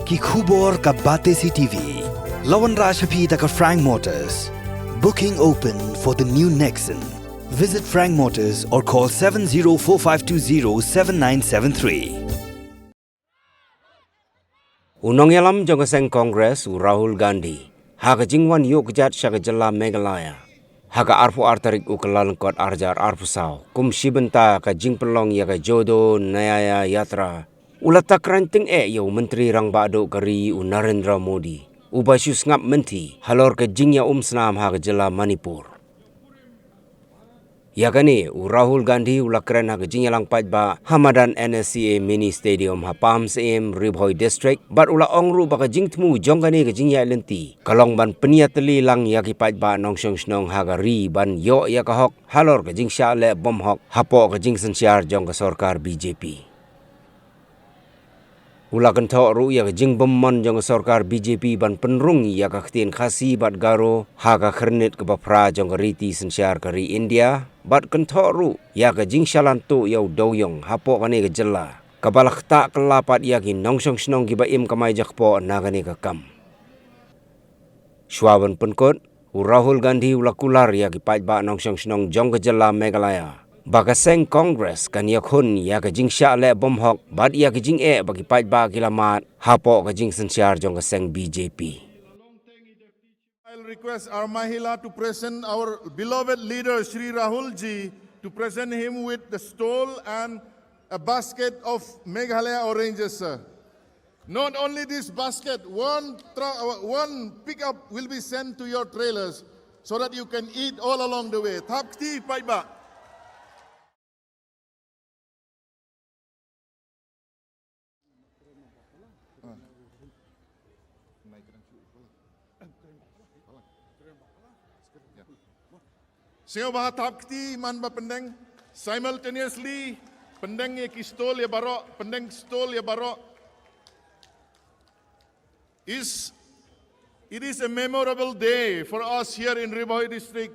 ki khubor ka Batesi TV. Lawan Rashapi taka Frank Motors. Booking open for the new Nexon. Visit Frank Motors or call 7045207973. Unong yalam jongaseng Congress u Rahul Gandhi. Haga jingwan yuk jat syaga jala Meghalaya. Haga arfu artarik u kelalengkot arjar arfu saw. Kum shibenta ka jing pelong ya ka jodo nayaya yatra. Ula Takraiñ ting yo Menteri Rang Bado kari u Narendra Modi. Ubasyus ngap Mynthi halor ka jingya Snam haga jala Manipur. Ya kani u Rahul Gandhi ula keren haga jingya lang ba Hamadan NSCA mini stadium hapam seem Ribhoi district bat ula ongru baka jingtmu jongkani ka jingya lenti kalong ban peniateli lang yaki ba nongsong snong haga ri ban yo ya ka hok halor ka jingsya le bom hok hapo ka jing sensyar jong ka sorkar BJP. Ula kentok ru ya ka jing bomon jong ka sorkar BJP ban penrung ya ka ktien khasi bat garo haga khernit ka bapra jong ka riti sensyar ka ri India bat kentok ru ya ka jing syalantu yau doyong hapo kani ka jela kabalak tak kelapat ya ki nongsong snong ki ba im kamai jakpo na kani ka kam. Shwaban penkot u Rahul Gandhi ula kular ya ki ba nongsong snong jong ka jela Meghalaya. Baka seng Congress kan yakhun ya ka jing sya le bom hok bat ya ka jing bagi ba kilamat hapo ka jing sensyar jong ka seng BJP. I'll request our Mahila to present our beloved leader Shri Rahul ji to present him with the stole and a basket of Meghalaya oranges, sir. Not only this basket, one pickup will be sent to your trailers so that you can eat all along the way. Thapti paiba. Singo baha tapkti man ba pendeng simultaneously pendeng ye kistol ya baro pendeng stol ya baro it is a memorable day for us here in Ribhoi district.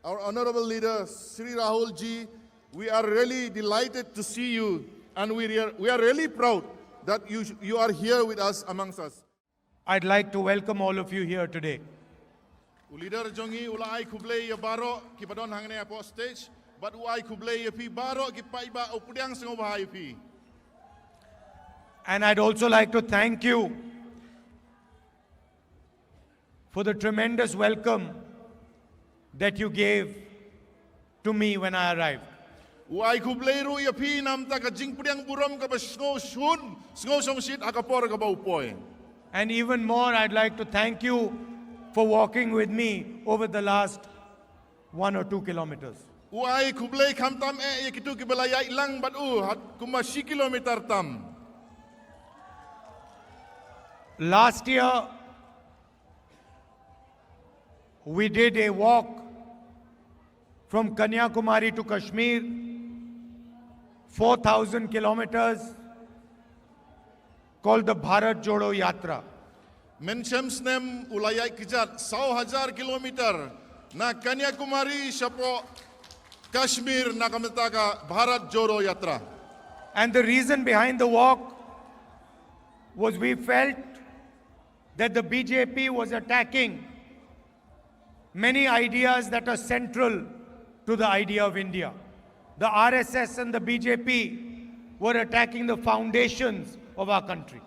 Our honorable leader Shri Rahul ji, we are really delighted to see you and we are really proud that you are here with us amongst us. I'd like to welcome all of you here today. Leader jongi ulai kublei ya baro ki padon hangne apo stage but ulai kublei ya pi baro ki paiba upudyang singo bahai pi. And I'd also like to thank you for the tremendous welcome that you gave to me when I arrived. Ulai kublei ru ya pi nam ta ka jing pudyang burom ka ba singo shun singo song shit akapor ka ba upoy. And even more, I'd like to thank you for walking with me over the last 1 or 2 kilometers. Uai kublei kam tam ye kitu ki belaya ilang bat hat kuma 6 kilometer tam. Last year, we did a walk from Kanyakumari to Kashmir, 4,000 kilometers, called the Bharat Jodo Yatra. Menchem Snam ulayai kijat 1,000 kilometer na Kanyakumari sapo Kashmir na kamitaka Bharat Jodo Yatra. And the reason behind the walk was we felt that the BJP was attacking many ideas that are central to the idea of India. The RSS and the BJP were attacking the foundations of our country.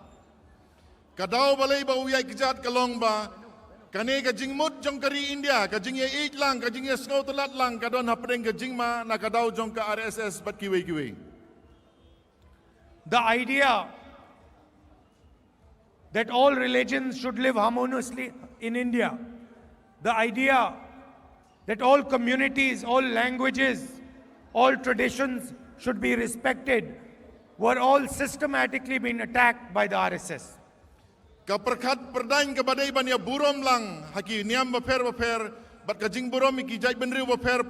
Kadao balay ba uyay kijat kalong ba kani ka jingmut jong kari India ka jing ye eat lang ka jing ye snow talat lang kadon hapring ka jingma na kadao jong ka RSS bat kiwi. The idea that all religions should live harmoniously in India, the idea that all communities, all languages, all traditions should be respected, were all systematically being attacked by the RSS. Kaperkat perdain ka badai ban ya burom lang haki niam baper bat ka jing burom ki jai benriu baper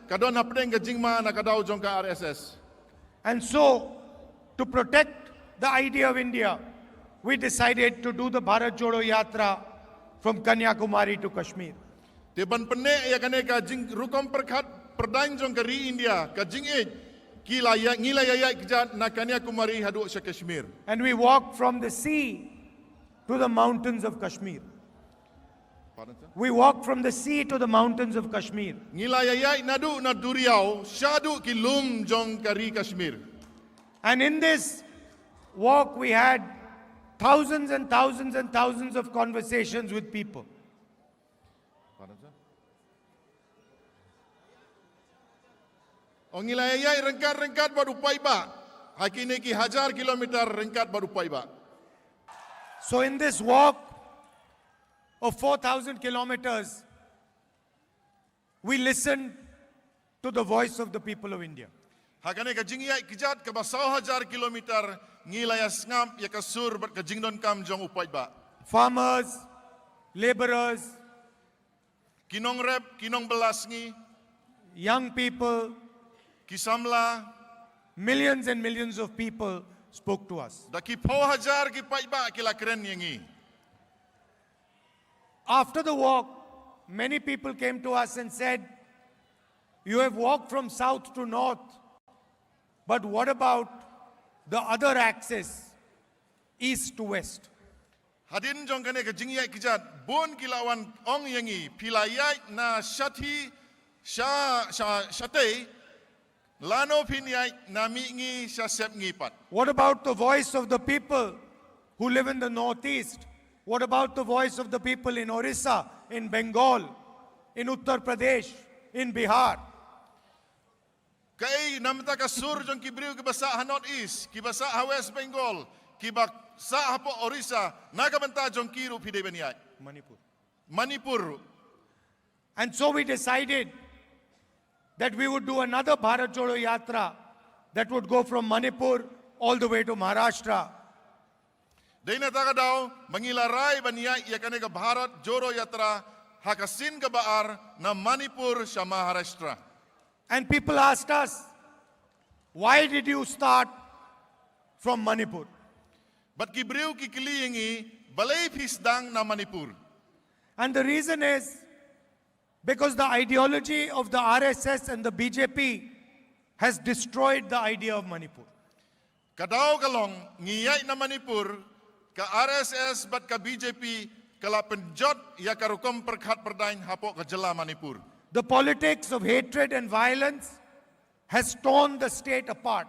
kadon hapring ka jingma na kadao jong ka RSS. And so, to protect the idea of India, we decided to do the Bharat Jodo Yatra from Kanyakumari to Kashmir. Te ban penne ya kane ka jing rukom perkat perdain jong ka ri India ka jing ngila yaya kejat na Kanyakumari haduk sa Kashmir. And we walked from the sea to the mountains of Kashmir. Pardon, sir? We walked from the sea to the mountains of Kashmir. Ngila yaya nadu na Duriao, shadu ki lum jong kari Kashmir. And in this walk, we had thousands and thousands and thousands of conversations with people. Pardon, sir? O ngila yaya rengkat baru paiba. Hakini ki hajar kilometer rengkat baru paiba. So in this walk of 4,000 kilometers, we listened to the voice of the people of India. Hakane ka jingyai kijat ka basau hajar kilometer ngila ya Snam ya kasur bat ka jingdon kam jong upaiba. Farmers, laborers, Kinong rep, kinong belasngi, young people, kisamla, millions and millions of people spoke to us. da ki pau hajar ki paiba kila keren yangi. After the walk, many people came to us and said, "You have walked from south to north, but what about the other axis, east to west?" Hadin jong kane ka jingyai kijat bon kilawan ong yangi pilayai na shathi shatei lano pinyai na mingi sha sep ngipat. What about the voice of the people who live in the northeast? What about the voice of the people in Orissa, in Bengal, in Uttar Pradesh, in Bihar? Kai namta ka sur jong kibriu ki basa ha north east, ki basa ha west Bengal, ki basa ha po Orissa, nagabanta jong kiru pide beniai. Manipur. And so we decided that we would do another Bharat Jodo Yatra that would go from Manipur all the way to Maharashtra. Dina taga daw mangilaray baniai ya kane ka Bharat Jodo Yatra hakasin ka baar na Manipur sa Maharashtra. And people asked us, why did you start from Manipur? But kibriu ki kiliyengi balay pisdang na Manipur. And the reason is because the ideology of the RSS and the BJP has destroyed the idea of Manipur. Kadaw kalong ngiyay na Manipur ka RSS bat ka BJP kala penjot ya karukom perkhat perdain hapo ka jela Manipur. The politics of hatred and violence has torn the state apart.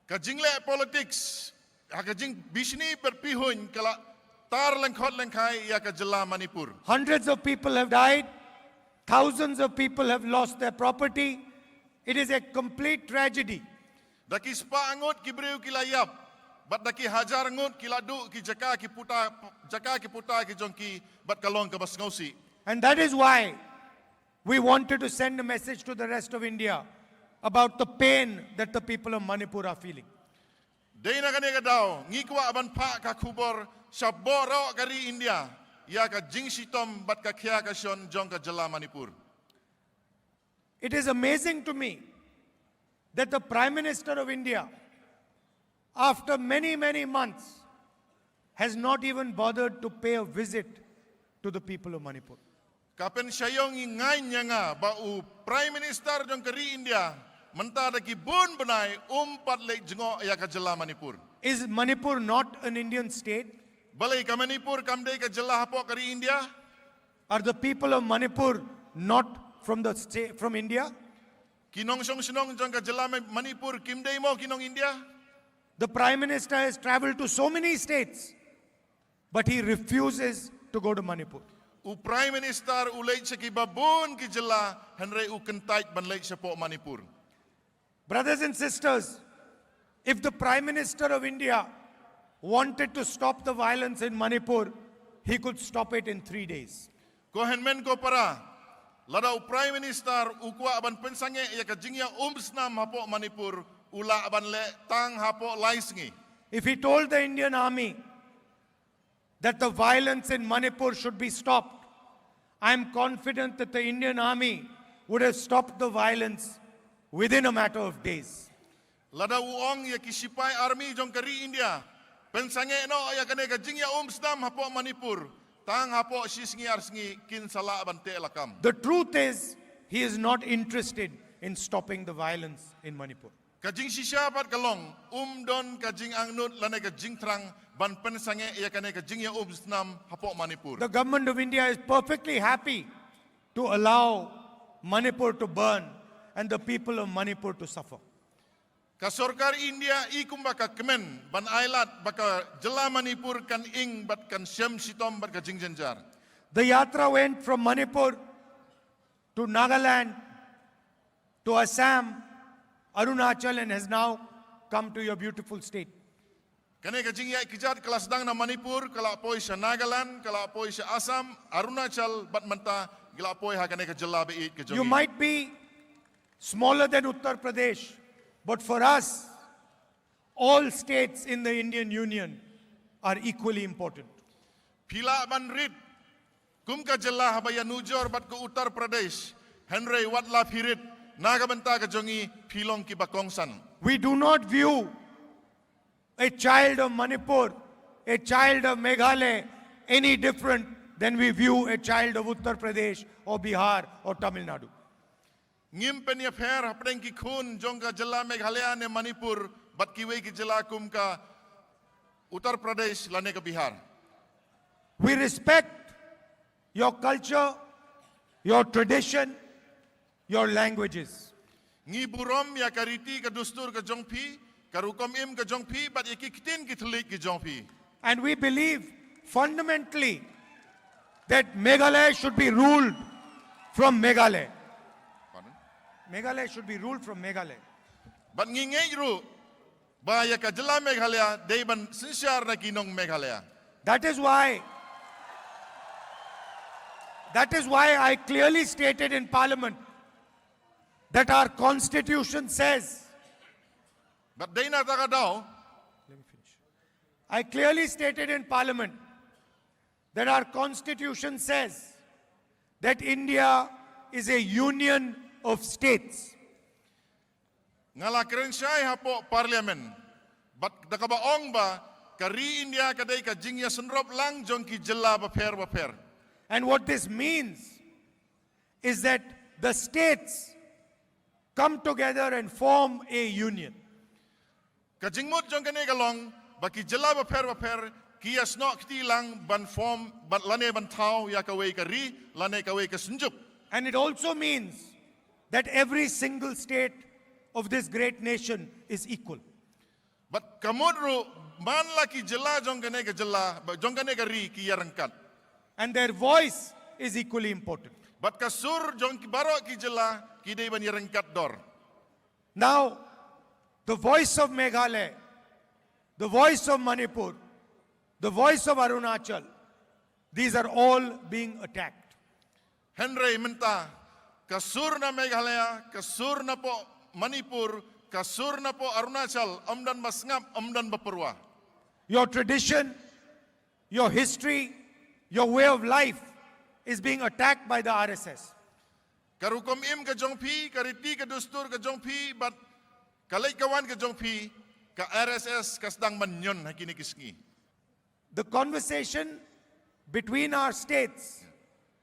Ka jingle politics ka jing bisni perpihun kala tar lengkhot lengkhai ya ka jela Manipur. Hundreds of people have died. Thousands of people have lost their property. It is a complete tragedy. Daki spa angot kibriu kilayap, bat daki hajar angot kiladu ki jaka ki puta ki jongki bat kalong ka basngausi. And that is why we wanted to send a message to the rest of India about the pain that the people of Manipur are feeling. Dei na kane ka daw ngikwa aban pa ka kubor sa boro kari India ya ka jingsitom bat ka khya ka shon jong ka jela Manipur. It is amazing to me that the Prime Minister of India, after many, many months, has not even bothered to pay a visit to the people of Manipur. Kapen sayong ingay niya nga ba u Prime Minister jong kari India mentada ki bun benai umpat lek jengo ya ka jela Manipur. Is Manipur not an Indian state? Balai ka Manipur kamdei ka jela hapo kari India? Are the people of Manipur not from the state, from India? Kinong song sinong jong ka jela Manipur kimdei mo kinong India? The Prime Minister has traveled to so many states, but he refuses to go to Manipur. U Prime Minister ulay sa kibabun ki jela henry u kentait banlay sa po Manipur. Brothers and sisters, if the Prime Minister of India wanted to stop the violence in Manipur, he could stop it in 3 days. Ko henmen ko para lada u Prime Minister ukwa aban pensange ya ka jingya Snam hapo Manipur ula aban le tang hapo laisngi. If he told the Indian army that the violence in Manipur should be stopped, I am confident that the Indian army would have stopped the violence within a matter of days. Lada uong ya kisipay army jong kari India. Pensange no ya kane ka jingya Snam hapo Manipur. Tang hapo sisngi arsngi kin sala aban te lakam. The truth is, he is not interested in stopping the violence in Manipur. Kajing shisha bat kalong don kajing angnut lane kajing trang ban pensange ya kane kajing ya Snam hapok Manipur. The government of India is perfectly happy to allow Manipur to burn and the people of Manipur to suffer. Ka sorkar India ikum baka kemen ban ailat baka jela Manipur kan ing bat kan syam sitom bat kajing janjar. The yatra went from Manipur to Nagaland, to Assam, Arunachal, and has now come to your beautiful state. Kane kajing ya kijat kelas dang na Manipur, kala poi sa Nagaland, kala poi sa Assam, Arunachal, bat manta gila poi ha kane ka jela be it You might be smaller than Uttar Pradesh, but for us, all states in the Indian Union are equally important. Pila ban rit kum ka jela habaya nujor bat ko Uttar Pradesh, Henry watla pirit nagabanta ka jongi pilong ki bakongsan. We do not view a child of Manipur, a child of Meghalaya, any different than we view a child of Uttar Pradesh or Bihar or Tamil Nadu. Ngim penya pher hapdeng ki khun jong ka jela Meghalaya ne Manipur bat ki wei ki jela kum ka Uttar Pradesh lane ka Bihar. We respect your culture, your tradition, your languages. Ngi burom ya kariti ka dustur ka jongpi, karukom im ka jongpi bat ya ki kitin ki thlik ki jongpi. And we believe fundamentally that Meghalaya should be ruled from Meghalaya. Pardon? Meghalaya should be ruled from Meghalaya. Bat ngi ngei ru ba ya ka jela Meghalaya dei ban sinsyar na kinong Meghalaya. That is why I clearly stated in Parliament that our Constitution says, Bat dei na taka daw I clearly stated in Parliament that our Constitution says that India is a union of states. ngala kerensai hapo parliament bat dakabaong ba kari India kadai ka jingya senrop lang jong ki jela ba pher. And what this means is that the states come together and form a union. Kajingmut jong kane kalong baki jela ba pher ki asno kti lang ban form bat lane ban thau ya ka wei kari lane ka wei ka sunjup. And it also means that every single state of this great nation is equal. But kamudru man la ki jela jong kane ka jela jong kane kari ki yarangkat. And their voice is equally important. Bat kasur jong ki baro ki jela ki dei ban yarangkat dor. Now, the voice of Meghalaya, the voice of Manipur, the voice of Arunachal, these are all being attacked. Henry menta kasur na Meghalaya, kasur na po Manipur, kasur na po Arunachal, amdan masngap, amdan baperwa. Your tradition, your history, your way of life is being attacked by the RSS. Karukom im ka jongpi, kariti ka dustur ka jongpi, bat kalay kawan ka jongpi, ka RSS kasdang manyon hakini kisngi. The conversation between our states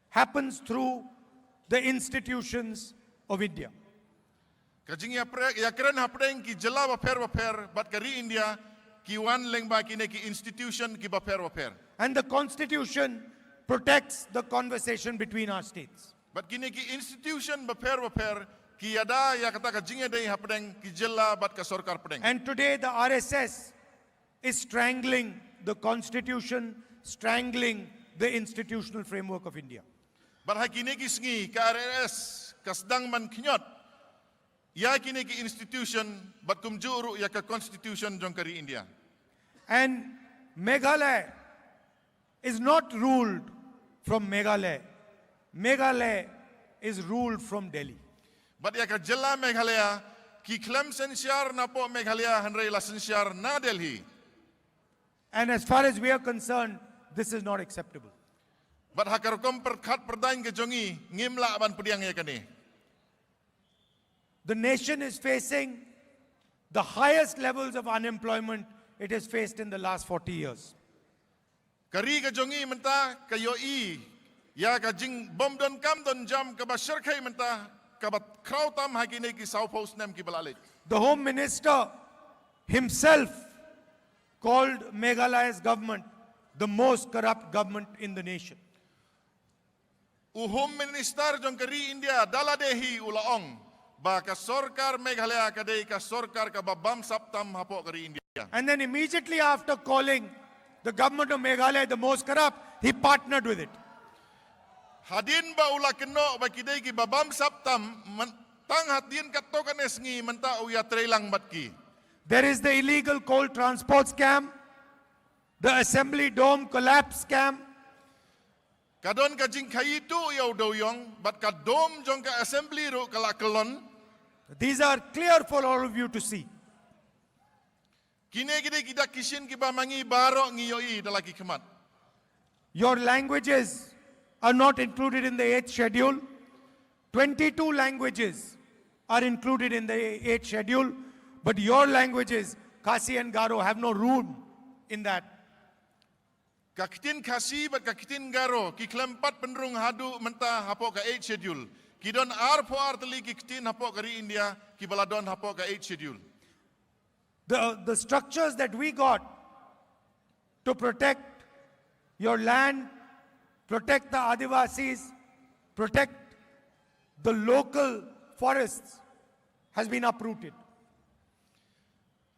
happens through the institutions of India. Kajing ya keren hapdeng ki jela baper, bat kari India, ki wan leng ba kine ki institution ki baper. And the Constitution protects the conversation between our states. But kini ki institution baper ki yada ya kata ka jingya dei hapdeng ki jela bat ka sorkar pedeng. And today the RSS is strangling the Constitution, strangling the institutional framework of India. But ha kini ki sngi ka RSS kasdang man kinyot. Ya kini ki institution bat kumjuru ya ka constitution jong kari India. And Meghalaya is not ruled from Meghalaya. Meghalaya is ruled from Delhi. But ya ka jela Meghalaya ki klem sensyar na po Meghalaya hanrei la sensyar na Delhi. And as far as we are concerned, this is not acceptable. But ha karukom perkat perdain ke jongi ngimla aban pediang ya kani. The nation is facing the highest levels of unemployment it has faced in the last 40 years. Kari ka jongi menta kayo i ya ka jing bom don kam don jam ka basar kai menta kabat krautam hakine ki South Post nem ki balalit. The Home Minister himself called Meghalaya's government the most corrupt government in the nation. Home Minister jong kari India daladehi ulaong ba ka sorkar Meghalaya kadai ka sorkar ka babam saptam hapo kari India. And then immediately after calling the government of Meghalaya the most corrupt, he partnered with it. Hadin ba ula keno ba kidai ki babam saptam tang hadin katokan esngi menta uya trailang batki. There is the illegal coal transport scam, the assembly dome collapse scam. Kadon ka jing kayitu yaw daw yong, but ka dom jong ka assembly ro kalakelon. These are clear for all of you to see. Kine gide kita kisin ki ba mangi baro ngiyoi dalaki kemat. Your languages are not included in the 8th schedule. 22 languages are included in the 8th schedule, but your languages, Khasi and Garo, have no room in that. Kakitin Khasi bat kakitin Garo ki kelempat penrung hadu menta hapo ka 8 schedule. Kidon arpo arteli ki kitin hapo kari India ki baladon hapo ka 8 schedule. The structures that we got to protect your land, protect the Adivasis, protect the local forests has been uprooted.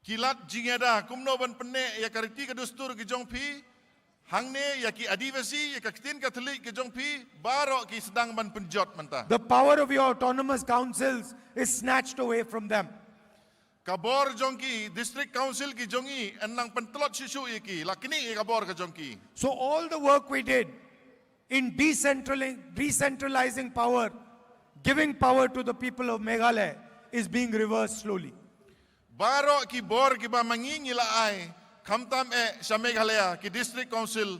Kilat jingeda kumno ban penne ya kariti ka dustur ki jongpi hangne ya ki adivasi ya kakitin Katolik ki jongpi baro ki sedang ban penjot menta. The power of your autonomous councils is snatched away from them. Kabor jongki district council ki jongi enang pentelot sisu iki lakini kabor ka jongki. So all the work we did in decentralizing power, giving power to the people of Meghalaya is being reversed slowly. Baro ki bor ki ba mangingila ay kamtam sa Meghalaya ki district council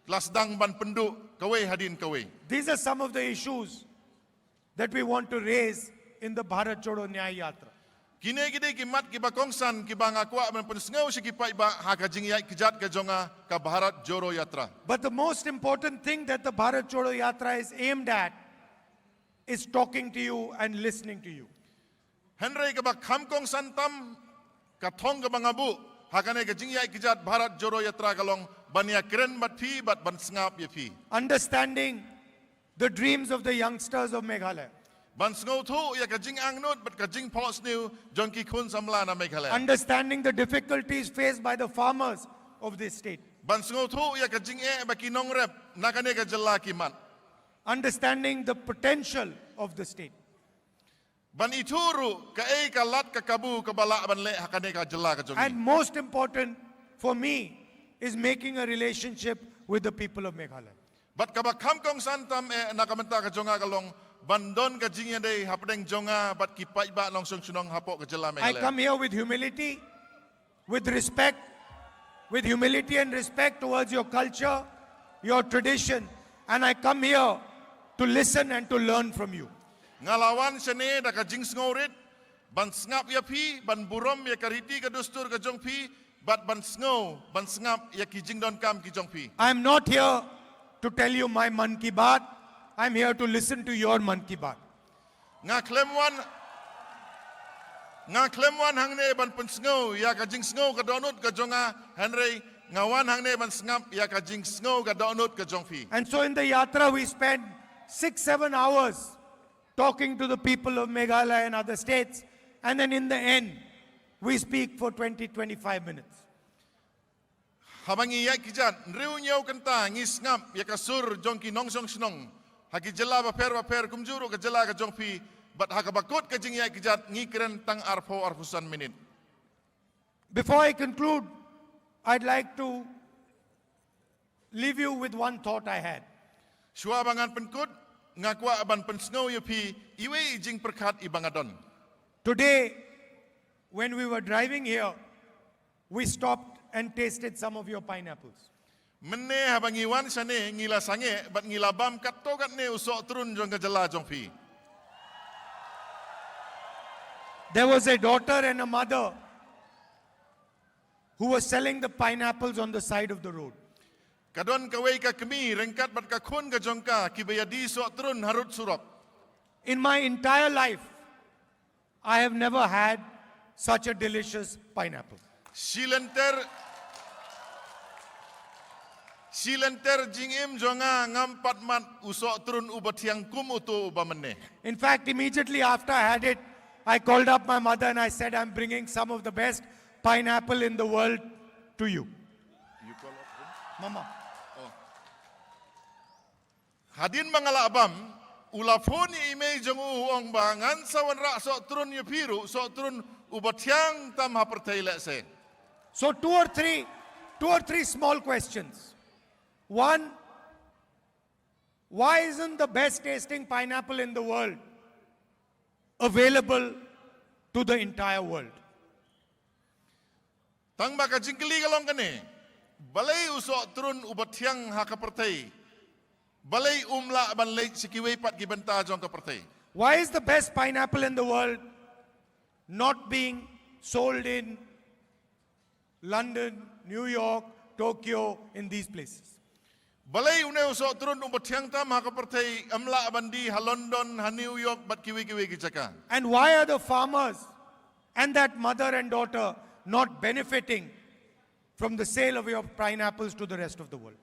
lasdang ban pendu kaway hadin kaway. These are some of the issues that we want to raise in the Bharat Jodo Nyaya Yatra. Kine gide ki mat ki ba kongsan ki ba ngakwa man pensngau si ki pa ba haka jingyai kijat ka jonga ka Bharat Jodo Yatra. But the most important thing that the Bharat Jodo Yatra is aimed at is talking to you and listening to you. Henry ka ba kham kongsan tam ka thong ka bangabu hakane ka jingyai kijat Bharat Jodo Yatra kalong banya kren bat phi bat ban sngap ye phi. Understanding the dreams of the youngsters of Meghalaya. Ban sngau thu ya ka jing angnut bat ka jing pos new jonki khun samla na Meghalaya. Understanding the difficulties faced by the farmers of this state. Ban sngau thu ya ka jing ba ki nong rep nakane ka jalla ki mat. Understanding the potential of the state. Ban ituru ka ka lat ka kabu ka bala ban le hakane ka jalla ka jongi. And most important for me is making a relationship with the people of Meghalaya. Bat ka ba kham kong santam nakamenta ka jonga kalong bandon ka jingya day hapdeng jonga bat ki pai ba long sung sunong hapo ka jalla I Meghalaya. come here with humility, with respect, with humility and respect towards your culture, your tradition, and I come here to listen and to learn from you. Ngalawan sene da ka jing sngorit ban sngap ya phi ban burom ya kariti ka dustur ka jong phi bat ban sngap ya ki jing don kam ki jong phi. I am not here to tell you my Man Ki Baat. I am here to listen to your Man Ki Baat. Nga klemwan hangne ban pensngau ya ka jing sngo ka donut ka jonga Henry ngawan hangne ban sngap ya ka jing sngo ka donut ka jong phi. And so in the yatra we spend 6-7 hours talking to the people of Meghalaya and other states, and then in the end we speak for 20-25 minutes. Habang iyak kijat riu nyau kenta ngis ngap ya ka sur jongki nongsong snong haki jela ba per kumjuru ka jela ka jongpi bat haka bakut ka jing iyak kijat ngikren tang arfusan minit. Before I conclude, I'd like to leave you with one thought I had. Shua bangan penkut ngakwa aban pensngau yupi iwe jing perkat ibangadon. Today, when we were driving here, we stopped and tasted some of your pineapples. Mene habang iwan sane ngila sange bat ngila bam katogat ne usok turun jong ka jela jongpi. There was a daughter and a mother who was selling the pineapples on the side of the road. Kadon kawai ka kemi rengkat bat ka khun ka jongka ki bayadi sok turun harut surop. In my entire life, I have never had such a delicious pineapple. Silenter jingim jonga ngampat mat usok turun ubatiang kum utu ubamene. In fact, immediately after I had it, I called up my mother and I said, I'm bringing some of the best pineapple in the world to you. You call up him? Mama. Hadin mangala abam ulafoni ime jong uong ba ngan sawan ra sok turun yu piru sok turun ubatiang tam hapertai se. So two or three small questions. One, why isn't the best tasting pineapple in the world available to the entire world? Tang baka jingkeli kalong kene. Balai usok turun ubatiang hakapertai. Balai umla ban lei sikiwei pat gibenta jong kapertai. Why is the best pineapple in the world not being sold in London, New York, Tokyo, in these places? Balai une usok turun ubatiang tam hakapertai amla bandi ha London ha New York bat kiwi-kiwi gijaka. And why are the farmers and that mother and daughter not benefiting from the sale of your pineapples to the rest of the world?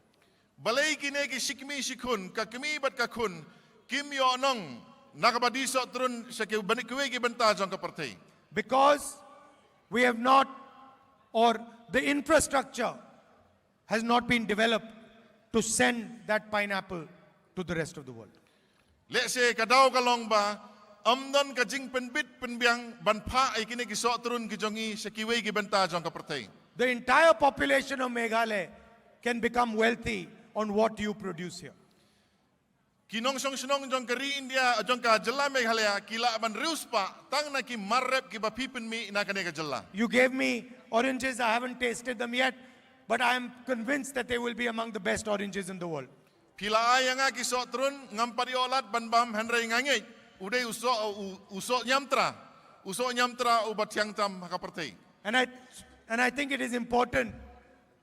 Balai kine ki sikmi sikun ka kimi bat ka kun kim yo nong nakabadi sok turun sa kiwi ki benta jong kapertai. Because we have not, or the infrastructure has not been developed to send that pineapple to the rest of the world. Let's say kadaw kalong ba amnon ka jing penbit penbiang banpa ay kine ki sok turun ki jongi sa kiwi ki benta jong kapertai. The entire population of Meghalaya can become wealthy on what you produce here. Kinong song sinong jong kari India jong ka jela Meghalaya kila ban rius pa tang na ki marrep ki bapipen mi na kane ka jela. You gave me oranges, I haven't tasted them yet, but I am convinced that they will be among the best oranges in the world. Pila ay nga ki sok turun ngampari olat ban bam henry ngangit uday usok nyamtra ubatiang tam hakapertai. And I think it is important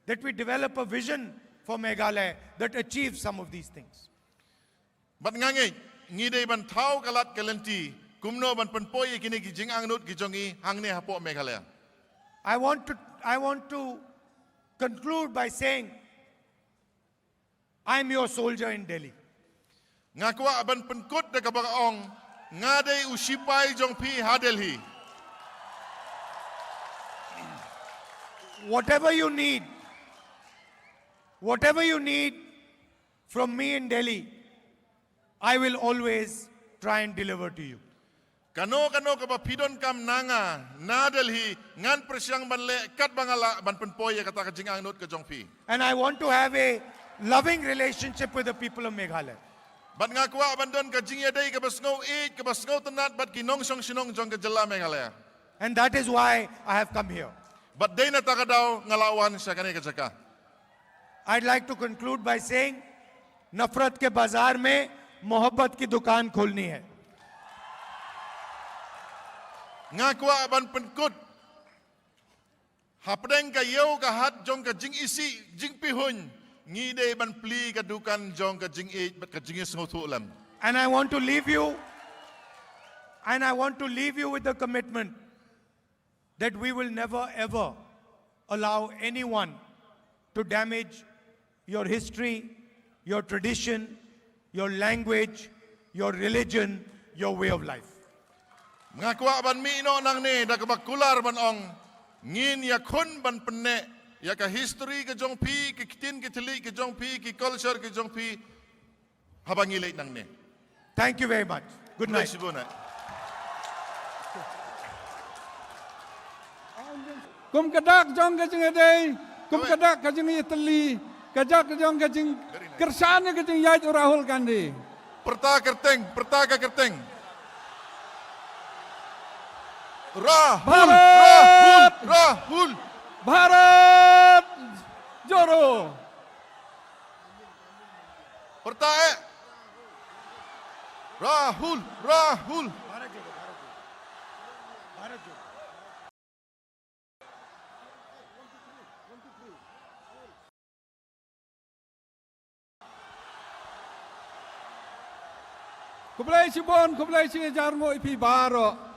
that we develop a vision for Meghalaya that achieves some of these things. Bat ngangit ngidei ban thau kalat kalenti kumno ban penpoy kini ki jing angnut ki jongi hangne hapo Meghalaya. I want to conclude by saying, I'm your soldier in Delhi. Ngakwa ban penkut de kabakaong ngadei usipai jong pi ha Delhi. Whatever you need from me in Delhi, I will always try and deliver to you. Kano ka ba pidon kam nanga na Delhi ngan presyang ban le kat bangala ban penpoy kata ka jing angnut ka jong pi. And I want to have a loving relationship with the people of Meghalaya. Bat ngakwa bandon ka jing yadai ka basngau eat ka basngau tenat bat kinong song sinong jong ka jela Meghalaya. And that is why I have come here. Bat day na takadaw ngalawan sa kane ka jaka. I'd like to conclude by saying, नफरत के बाजार में मोहब्बत की दुकान खोलनी है. Ngakwa ban penkut hapdeng ka yeu ka hat jong ka jing isi jing pihun ngide ban pli ka dukan jong ka jing eat bat ka jing sngotu lam. And I want to leave you with the commitment that we will never ever allow anyone to damage your history, your tradition, your language, your religion, your way of life. Ngakwa ban mi no nang ne da ka bakular ban ong ngin ya khun ban penne ya ka history ka jong pi ki tin ki thili ki jong pi ki culture ki jong pi habangi leit nang ne. Thank you very much. Good night. Kum kadak jong ka jing adai, kum kadak ka jing Italy, kajak jong ka jing kersane ka jing yait Rahul Gandhi. Perta ka kerteng. Rahul. Bharat Joro. Perta Rahul. Kublai si bon, kublai si jarmo ipi baro.